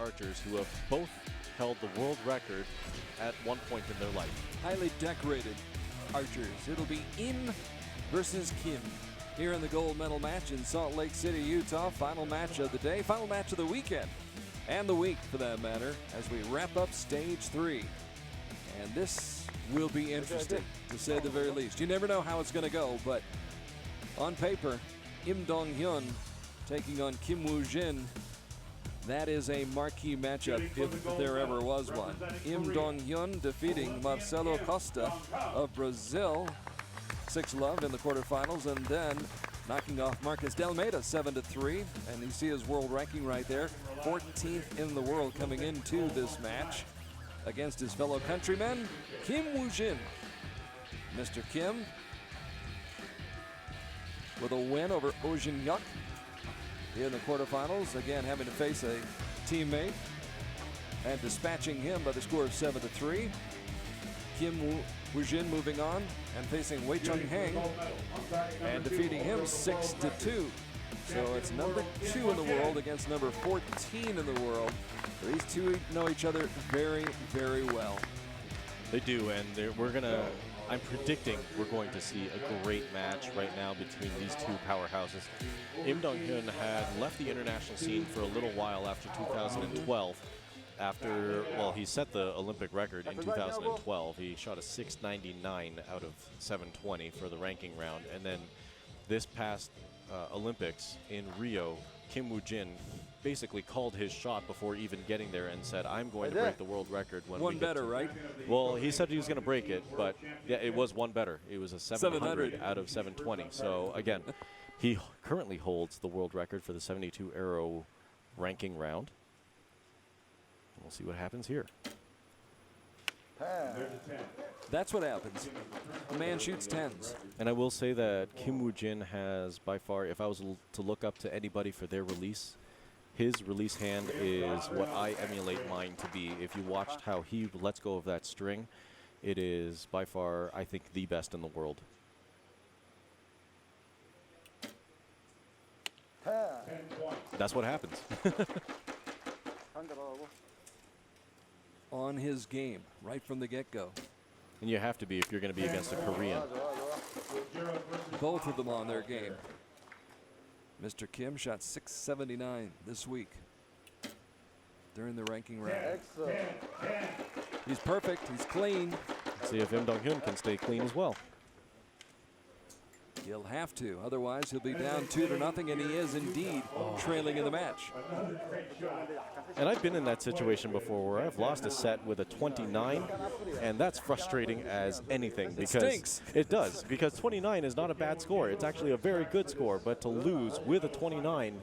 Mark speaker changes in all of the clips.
Speaker 1: archers who have both held the world record at one point in their life.
Speaker 2: Highly decorated archers. It'll be Im versus Kim here in the gold medal match in Salt Lake City, Utah. Final match of the day, final match of the weekend, and the week for that matter, as we wrap up stage 3. And this will be interesting, to say the very least. You never know how it's going to go, but on paper, Im Dong-hyun taking on Kim Woojin. That is a marquee matchup if there ever was one. Im Dong-hyun defeating Marcelo Costa of Brazil 6-love in the quarterfinals, and then knocking off Marcus Delmeda 7-3. And you see his world ranking right there, 14th in the world coming into this match against his fellow countryman, Kim Woojin. Mr. Kim with a win over Woojin Yuk in the quarterfinals, again having to face a teammate and dispatching him by the score of 7-3. Kim Woojin moving on and facing Wei Chung Hang and defeating him 6-2. So it's number 2 in the world against number 14 in the world. These two know each other very, very well.
Speaker 1: They do, and I'm predicting we're going to see a great match right now between these two powerhouses. Im Dong-hyun had left the international scene for a little while after 2012. He set the Olympic record in 2012. He shot a 699 out of 720 for the ranking round. And then this past Olympics in Rio, Kim Woojin basically called his shot before even getting there and said, I'm going to break the world record when
Speaker 2: one better, right?
Speaker 1: Well, he said he was going to break it, but yeah, it was one better. It was a 700 out of 720. So again, he currently holds the world record for the 72 arrow ranking round. We'll see what happens here.
Speaker 2: That's what happens. A man shoots 10s.
Speaker 1: And I will say that Kim Woojin has by far, if I was to look up to anybody for their release, his release hand is what I emulate mine to be. If you watched how he lets go of that string, it is by far, I think, the best in the world. That's what happens.
Speaker 2: On his game right from the get-go.
Speaker 1: And you have to be if you're going to be against a Korean.
Speaker 2: Both of them on their game. Mr. Kim shot 679 this week during the ranking round. He's perfect. He's clean.
Speaker 1: Let's see if Im Dong-hyun can stay clean as well.
Speaker 2: He'll have to, otherwise he'll be down 2-0, and he is indeed trailing in the match.
Speaker 1: And I've been in that situation before where I've lost a set with a 29, and that's frustrating as anything because
Speaker 2: it stinks.
Speaker 1: It does, because 29 is not a bad score. It's actually a very good score, but to lose with a 29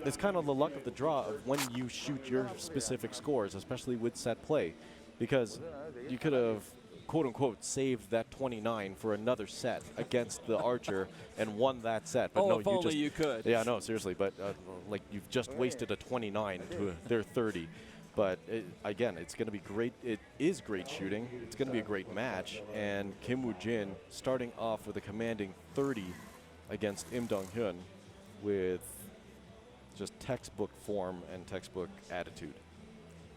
Speaker 1: is kind of the luck of the draw of when you shoot your specific scores, especially with set play, because you could have quote-unquote saved that 29 for another set against the archer and won that set. But no,
Speaker 2: if only you could.
Speaker 1: Yeah, no, seriously. But like you've just wasted a 29 to their 30. But again, it's going to be great. It is great shooting. It's going to be a great match. And Kim Woojin starting off with a commanding 30 against Im Dong-hyun with just textbook form and textbook attitude.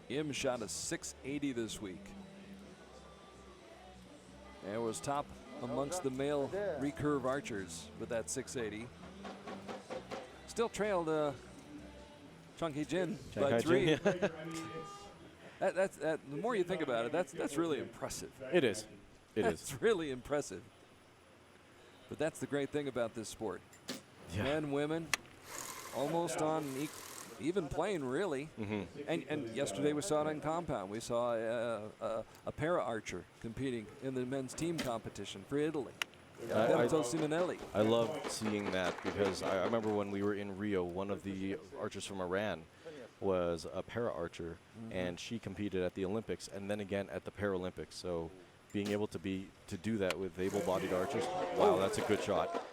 Speaker 2: Im shot a 680 this week. And was top amongst the male recurve archers with that 680. Still trailed Chung Hee-jin by 3. The more you think about it, that's really impressive.
Speaker 1: It is.
Speaker 2: That's really impressive. But that's the great thing about this sport.
Speaker 1: Yeah.
Speaker 2: Men, women, almost on even plane, really. And yesterday we saw it on compound. We saw a para-archer competing in the men's team competition for Italy. I
Speaker 1: love seeing that because I remember when we were in Rio, one of the archers from Iran was a para-archer, and she competed at the Olympics and then again at the Paralympics. So being able to do that with able-bodied archers, wow, that's a good shot.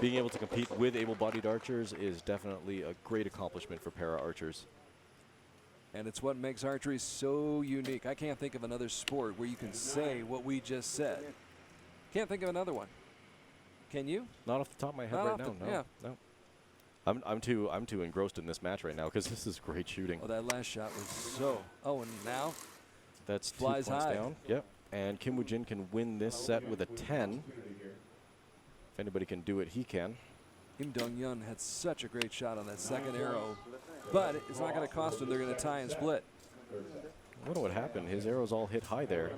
Speaker 1: Being able to compete with able-bodied archers is definitely a great accomplishment for para-archers.
Speaker 2: And it's what makes archery so unique. I can't think of another sport where you can say what we just said. Can't think of another one. Can you?
Speaker 1: Not off the top of my head right now, no. I'm too engrossed in this match right now because this is great shooting.
Speaker 2: Oh, that last shot was so. Oh, and now
Speaker 1: That's 2
Speaker 2: flies
Speaker 1: points
Speaker 2: high.
Speaker 1: down. Yep. And Kim Woojin can win this set with a 10. If anybody can do it, he can.
Speaker 2: Im Dong-hyun had such a great shot on that second arrow, but it's not going to cost him. They're going to tie and split.
Speaker 1: I wonder what happened. His arrows all hit high there.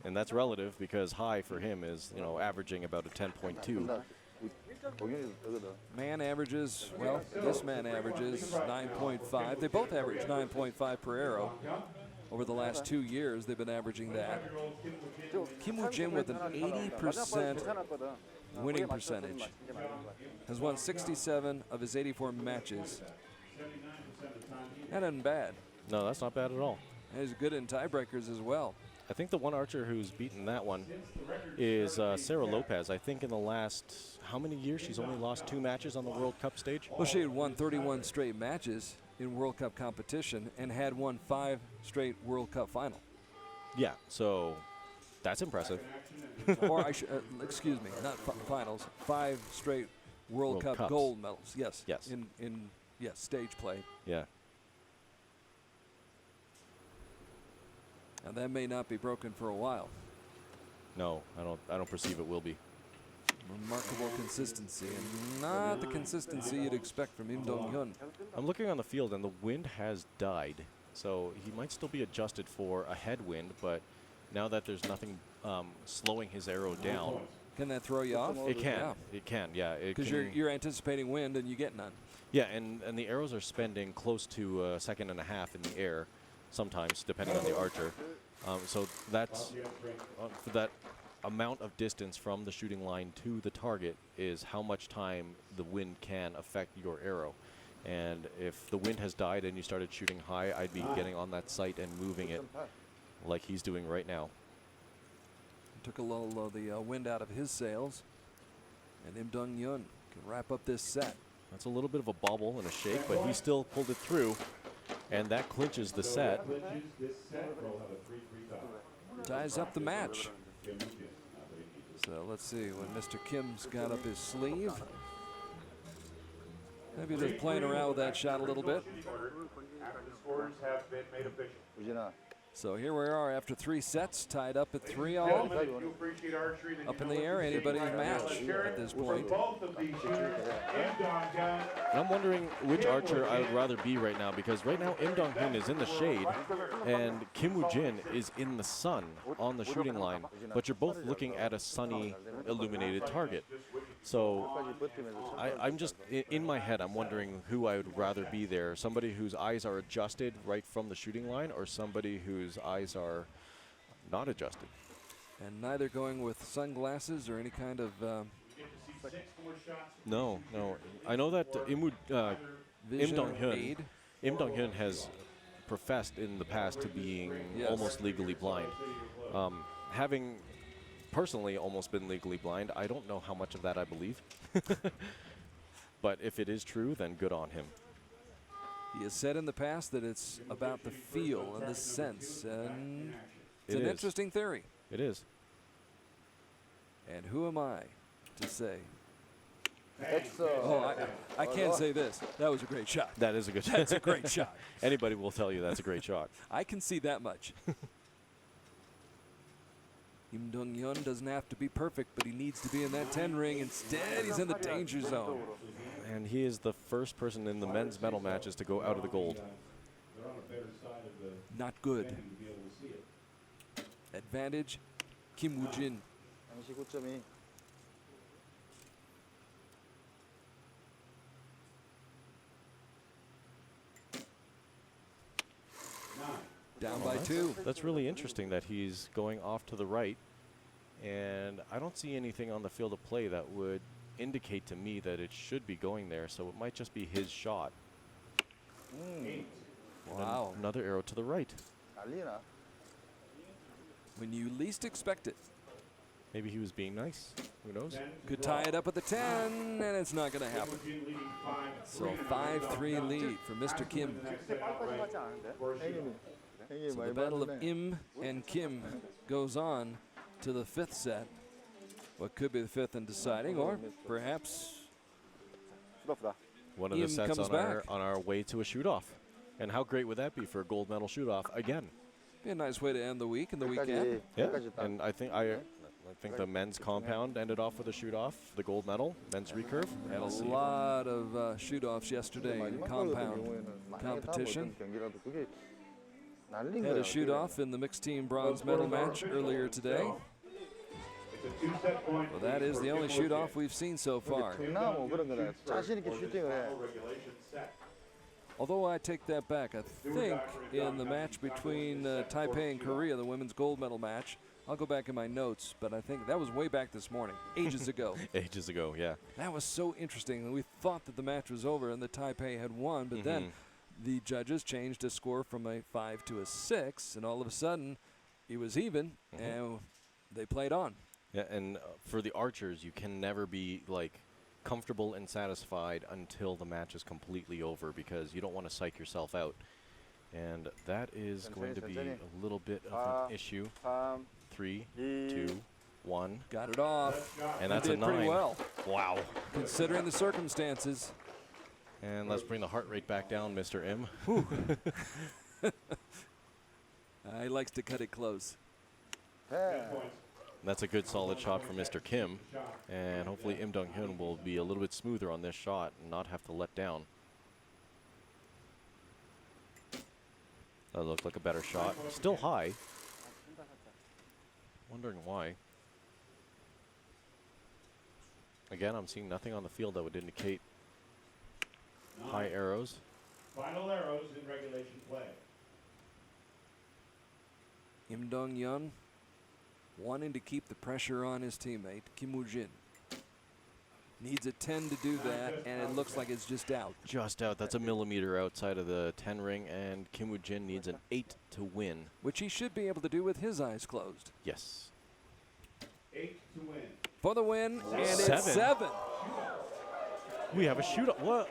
Speaker 1: And that's relative because high for him is, you know, averaging about a 10.2.
Speaker 2: Man averages, well, this man averages 9.5. They both average 9.5 per arrow. Over the last 2 years, they've been averaging that. Kim Woojin with an 80% winning percentage. Has won 67 of his 84 matches. That isn't bad.
Speaker 1: No, that's not bad at all.
Speaker 2: And he's good in tiebreakers as well.
Speaker 1: I think the one archer who's beaten that one is Sarah Lopez. I think in the last, how many years? She's only lost 2 matches on the World Cup stage.
Speaker 2: Well, she had won 31 straight matches in World Cup competition and had won 5 straight World Cup final.
Speaker 1: Yeah, so that's impressive.
Speaker 2: Or excuse me, not finals, 5 straight World Cup
Speaker 1: Cups.
Speaker 2: gold medals. Yes.
Speaker 1: Yes.
Speaker 2: In stage play.
Speaker 1: Yeah.
Speaker 2: And that may not be broken for a while.
Speaker 1: No, I don't perceive it will be.
Speaker 2: Remarkable consistency, and not the consistency you'd expect from Im Dong-hyun.
Speaker 1: I'm looking on the field, and the wind has died. So he might still be adjusted for a headwind, but now that there's nothing slowing his arrow down.
Speaker 2: Can that throw you off?
Speaker 1: It can.
Speaker 2: Yeah.
Speaker 1: It can, yeah.
Speaker 2: Because you're anticipating wind and you get none.
Speaker 1: Yeah, and the arrows are spending close to a second and a half in the air, sometimes, depending on the archer. So that's for that amount of distance from the shooting line to the target is how much time the wind can affect your arrow. And if the wind has died and you started shooting high, I'd be getting on that sight and moving it like he's doing right now.
Speaker 2: Took a little of the wind out of his sails. And Im Dong-hyun can wrap up this set.
Speaker 1: That's a little bit of a bobble and a shake, but he still pulled it through. And that clinches the set.
Speaker 2: Ties up the match. So let's see when Mr. Kim's got up his sleeve. Maybe just playing around with that shot a little bit. So here we are after 3 sets, tied up at 3-all. Up in the air, anybody's match at this point.
Speaker 1: And I'm wondering which archer I would rather be right now, because right now Im Dong-hyun is in the shade and Kim Woojin is in the sun on the shooting line, but you're both looking at a sunny illuminated target. So I'm just, in my head, I'm wondering who I would rather be there. Somebody whose eyes are adjusted right from the shooting line, or somebody whose eyes are not adjusted.
Speaker 2: And neither going with sunglasses or any kind of
Speaker 1: No. I know that Im Dong-hyun has professed in the past to being almost legally blind. Having personally almost been legally blind, I don't know how much of that I believe. But if it is true, then good on him.
Speaker 2: He has said in the past that it's about the feel and the sense, and it's an interesting theory.
Speaker 1: It is.
Speaker 2: And who am I to say? Oh, I can't say this. That was a great shot.
Speaker 1: That is a good shot.
Speaker 2: That's a great shot.
Speaker 1: Anybody will tell you that's a great shot.
Speaker 2: I can see that much. Im Dong-hyun doesn't have to be perfect, but he needs to be in that 10 ring. Instead, he's in the danger zone.
Speaker 1: And he is the first person in the men's medal matches to go out of the gold.
Speaker 2: Not good. Advantage, Kim Woojin. Down by 2.
Speaker 1: That's really interesting that he's going off to the right. And I don't see anything on the field of play that would indicate to me that it should be going there. So it might just be his shot.
Speaker 2: Wow.
Speaker 1: Another arrow to the right.
Speaker 2: When you least expect it.
Speaker 1: Maybe he was being nice. Who knows?
Speaker 2: Could tie it up at the 10, and it's not going to happen. So 5-3 lead for Mr. Kim. So the battle of Im and Kim goes on to the 5th set. What could be the 5th and deciding, or perhaps
Speaker 1: One of the
Speaker 2: Im
Speaker 1: sets
Speaker 2: comes
Speaker 1: on our way to a shoot-off. And how great would that be for a gold medal shoot-off again?
Speaker 2: Be a nice way to end the week and the weekend.
Speaker 1: Yeah, and I think the men's compound ended off with a shoot-off, the gold medal, men's recurve.
Speaker 2: Had a lot of shoot-offs yesterday in compound competition. Had a shoot-off in the mixed team bronze medal match earlier today. Well, that is the only shoot-off we've seen so far. Although I take that back, I think in the match between Taipei and Korea, the women's gold medal match, I'll go back in my notes, but I think that was way back this morning, ages ago.
Speaker 1: Ages ago, yeah.
Speaker 2: That was so interesting. We thought that the match was over and the Taipei had won, but then the judges changed a score from a 5 to a 6, and all of a sudden it was even, and they played on.
Speaker 1: Yeah, and for the archers, you can never be like comfortable and satisfied until the match is completely over, because you don't want to psych yourself out. And that is going to be a little bit of an issue. 3, 2, 1.
Speaker 2: Got it off.
Speaker 1: And that's a 9.
Speaker 2: Pretty well.
Speaker 1: Wow.
Speaker 2: Considering the circumstances.
Speaker 1: And let's bring the heart rate back down, Mr. M.
Speaker 2: He likes to cut it close.
Speaker 1: That's a good solid shot from Mr. Kim. And hopefully Im Dong-hyun will be a little bit smoother on this shot and not have to let down. That looked like a better shot. Still high. Wondering why. Again, I'm seeing nothing on the field that would indicate high arrows.
Speaker 3: Final arrows in regulation play.
Speaker 2: Im Dong-hyun wanting to keep the pressure on his teammate, Kim Woojin. Needs a 10 to do that, and it looks like it's just out.
Speaker 1: Just out. That's a millimeter outside of the 10 ring, and Kim Woojin needs an 8 to win.
Speaker 2: Which he should be able to do with his eyes closed.
Speaker 1: Yes.
Speaker 3: 8 to win.
Speaker 2: For the win, and
Speaker 1: 7.
Speaker 2: it's 7.
Speaker 1: We have a shootout. What?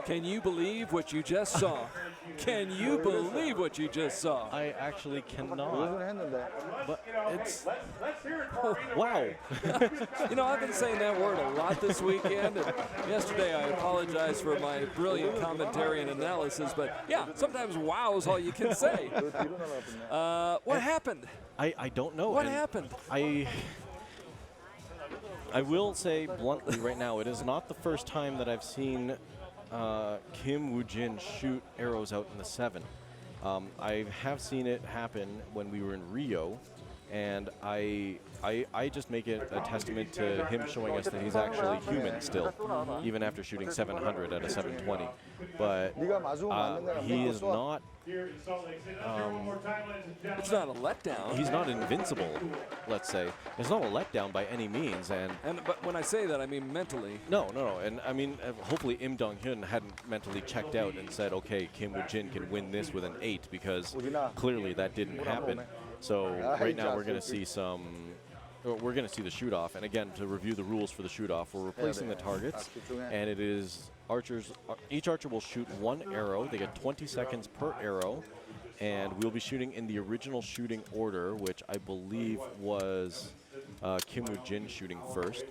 Speaker 2: Can you believe what you just saw? Can you believe what you just saw?
Speaker 1: I actually cannot. But it's
Speaker 3: Let's hear it for
Speaker 1: wow.
Speaker 2: You know, I've been saying that word a lot this weekend. And yesterday, I apologize for my brilliant commentary and analysis. But yeah, sometimes wow is all you can say. What happened?
Speaker 1: I don't know.
Speaker 2: What
Speaker 1: And
Speaker 2: happened?
Speaker 1: I will say bluntly right now, it is not the first time that I've seen Kim Woojin shoot arrows out in the 7. I have seen it happen when we were in Rio, and I just make it a testament to him showing us that he's actually human still, even after shooting 700 at a 720. But he is not.
Speaker 2: It's not a letdown.
Speaker 1: He's not invincible, let's say. It's not a letdown by any means,
Speaker 2: But when I say that, I mean mentally.
Speaker 1: No. And I mean, hopefully Im Dong-hyun hadn't mentally checked out and said, okay, Kim Woojin can win this with an 8, because clearly that didn't happen. So right now we're going to see the shoot-off. And again, to review the rules for the shoot-off, we're replacing the targets, and it is archers. Each archer will shoot 1 arrow. They get 20 seconds per arrow, and we'll be shooting in the original shooting order, which I believe was Kim Woojin shooting first.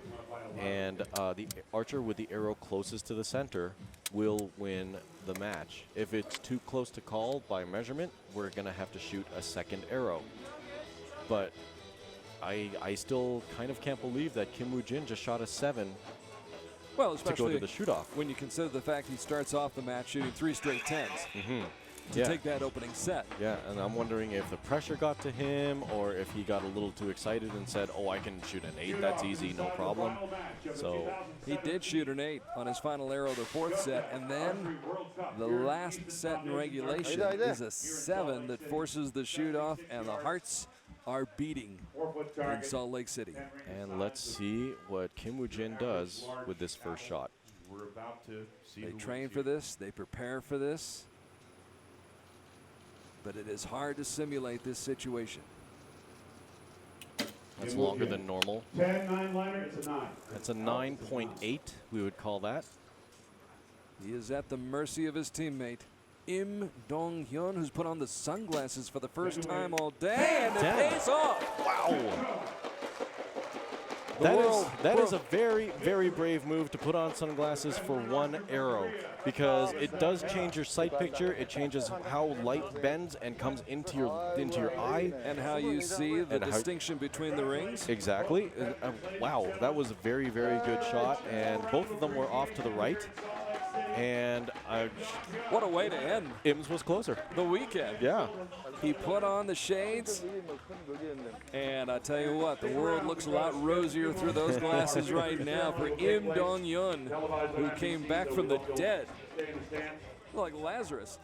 Speaker 1: And the archer with the arrow closest to the center will win the match. If it's too close to call by measurement, we're going to have to shoot a second arrow. But I still kind of can't believe that Kim Woojin just shot a 7
Speaker 2: Well,
Speaker 1: to
Speaker 2: especially
Speaker 1: go to the shoot-off.
Speaker 2: when you consider the fact he starts off the match shooting 3 straight 10s to
Speaker 1: Yeah.
Speaker 2: take that opening set.
Speaker 1: Yeah, and I'm wondering if the pressure got to him, or if he got a little too excited and said, oh, I can shoot an 8, that's easy, no problem. So
Speaker 2: He did shoot an 8 on his final arrow of the 4th set, and then the last set in regulation is a 7 that forces the shoot-off, and the hearts are beating in Salt Lake City.
Speaker 1: and let's see what Kim Woojin does with this first shot.
Speaker 3: We're about to see.
Speaker 2: They train for this, they prepare for this, but it is hard to simulate this situation.
Speaker 1: That's longer than normal.
Speaker 3: 10 9-liner, it's a 9.
Speaker 1: That's a 9.8, we would call that.
Speaker 2: He is at the mercy of his teammate, Im Dong-hyun, who's put on the sunglasses for the first time all day, and it pays off.
Speaker 1: Wow. That is a very, very brave move to put on sunglasses for one arrow, because it does change your sight picture. It changes how light bends and comes into your eye,
Speaker 2: and how you see the distinction between the rings.
Speaker 1: Exactly. Wow, that was a very, very good shot, and both of them were off to the right. And
Speaker 2: what a way to end
Speaker 1: Ims was closer.
Speaker 2: The weekend.
Speaker 1: Yeah.
Speaker 2: He put on the shades, and I tell you what, the world looks a lot rosier through those glasses right now for Im Dong-hyun, who came back from the dead like Lazarus.